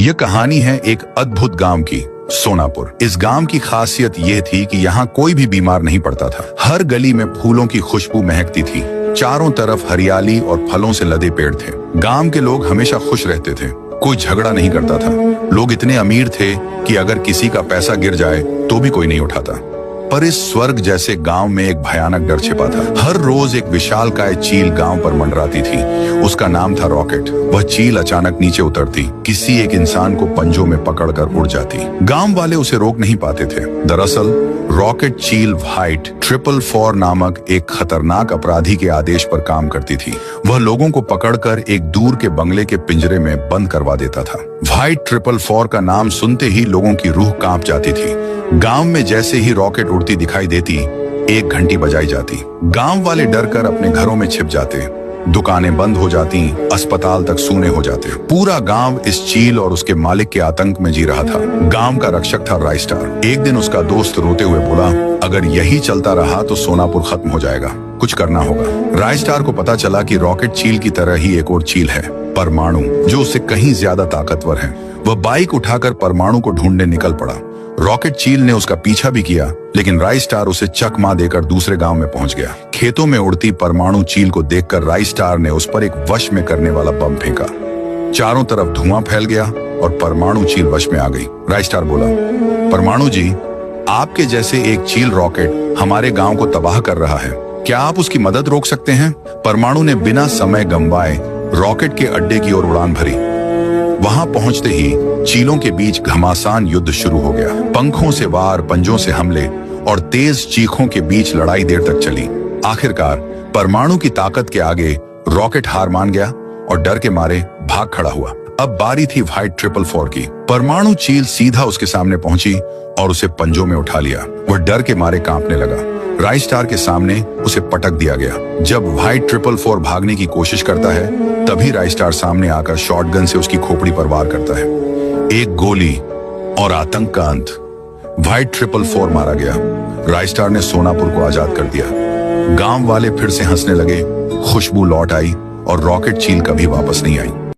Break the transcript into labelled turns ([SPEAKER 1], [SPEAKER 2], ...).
[SPEAKER 1] यह कहानी है एक अद्भुत गांव की, सोनापुर। इस गांव की खासियत यह थी कि यहाँ कोई भी बीमार नहीं पड़ता था। हर गली में फूलों की खुशबू महकती थी। चारों तरफ हरियाली और फलों से लदे पेड़ थे। गांव के लोग हमेशा खुश रहते थे। कोई झगड़ा नहीं करता था। लोग इतने अमीर थे कि अगर किसी का पैसा गिर जाए तो भी कोई नहीं उठाता। पर इस स्वर्ग जैसे गांव में एक भयानक डर छिपा था। हर रोज एक विशालकाय चील गांव पर मंडराती थी। उसका नाम था रॉकेट। वह चील अचानक नीचे उतरती, किसी एक इंसान को पंजों में पकड़कर उड़ जाती। गांव वाले उसे रोक नहीं पाते थे। दरअसल रॉकेट चील व्हाइट 444 नामक एक खतरनाक अपराधी के आदेश पर काम करती थी। वह लोगों को पकड़कर एक दूर के बंगले के पिंजरे में बंद करवा देता था। व्हाइट 444 का नाम सुनते ही लोगों की रूह कांप जाती थी। गांव में जैसे ही रॉकेट उड़ती दिखाई देती, एक घंटी बजाई जाती। गांव वाले डरकर अपने घरों में छिप जाते। दुकानें बंद हो जाती, अस्पताल तक सूने हो जाते। पूरा गांव इस चील और उसके मालिक के आतंक में जी रहा था। गांव का रक्षक था राइस्टार। एक दिन उसका दोस्त रोते हुए बोला, अगर यही चलता रहा तो सोनापुर खत्म हो जाएगा, कुछ करना होगा। राइस्टार को पता चला कि रॉकेट चील की तरह ही एक और चील है, परमाणु, जो उससे कहीं ज्यादा ताकतवर है। वह बाइक उठाकर परमाणु को ढूंढने निकल पड़ा। रॉकेट चील ने उसका पीछा भी किया, लेकिन राइस्टार उसे चकमा देकर दूसरे गांव में पहुंच गया। खेतों में उड़ती परमाणु चील को देखकर राइस्टार ने उस पर एक वश में करने वाला बम फेंका। चारों तरफ धुआं फैल गया और परमाणु चील वश में आ गई। राइस्टार बोला, परमाणु जी, आपके जैसे एक चील रॉकेट हमारे गांव को तबाह कर रहा है, क्या आप उसकी मदद रोक सकते हैं? परमाणु ने बिना समय गंवाए रॉकेट के अड्डे की ओर उड़ान भरी। वहां पहुंचते ही चीलों के बीच घमासान युद्ध शुरू हो गया। पंखों से वार, पंजों से हमले और तेज चीखों के बीच लड़ाई देर तक चली। आखिरकार परमाणु की ताकत के आगे रॉकेट हार मान गया और डर के मारे भाग खड़ा हुआ। अब बारी थी व्हाइट 444 की। परमाणु चील सीधा उसके सामने पहुंची और उसे पंजों में उठा लिया। वह डर के मारे कांपने लगा। राइस्टार के सामने उसे पटक दिया गया। जब व्हाइट 444 भागने की कोशिश करता है, तभी राइस्टार सामने आकर शॉटगन से उसकी खोपड़ी पर वार करता है। एक गोली और आतंक का अंत। व्हाइट 444 मारा गया। राइस्टार ने सोनापुर को आजाद कर दिया। गांव वाले फिर से हंसने लगे। खुशबू लौट आई और रॉकेट चील कभी वापस नहीं आई।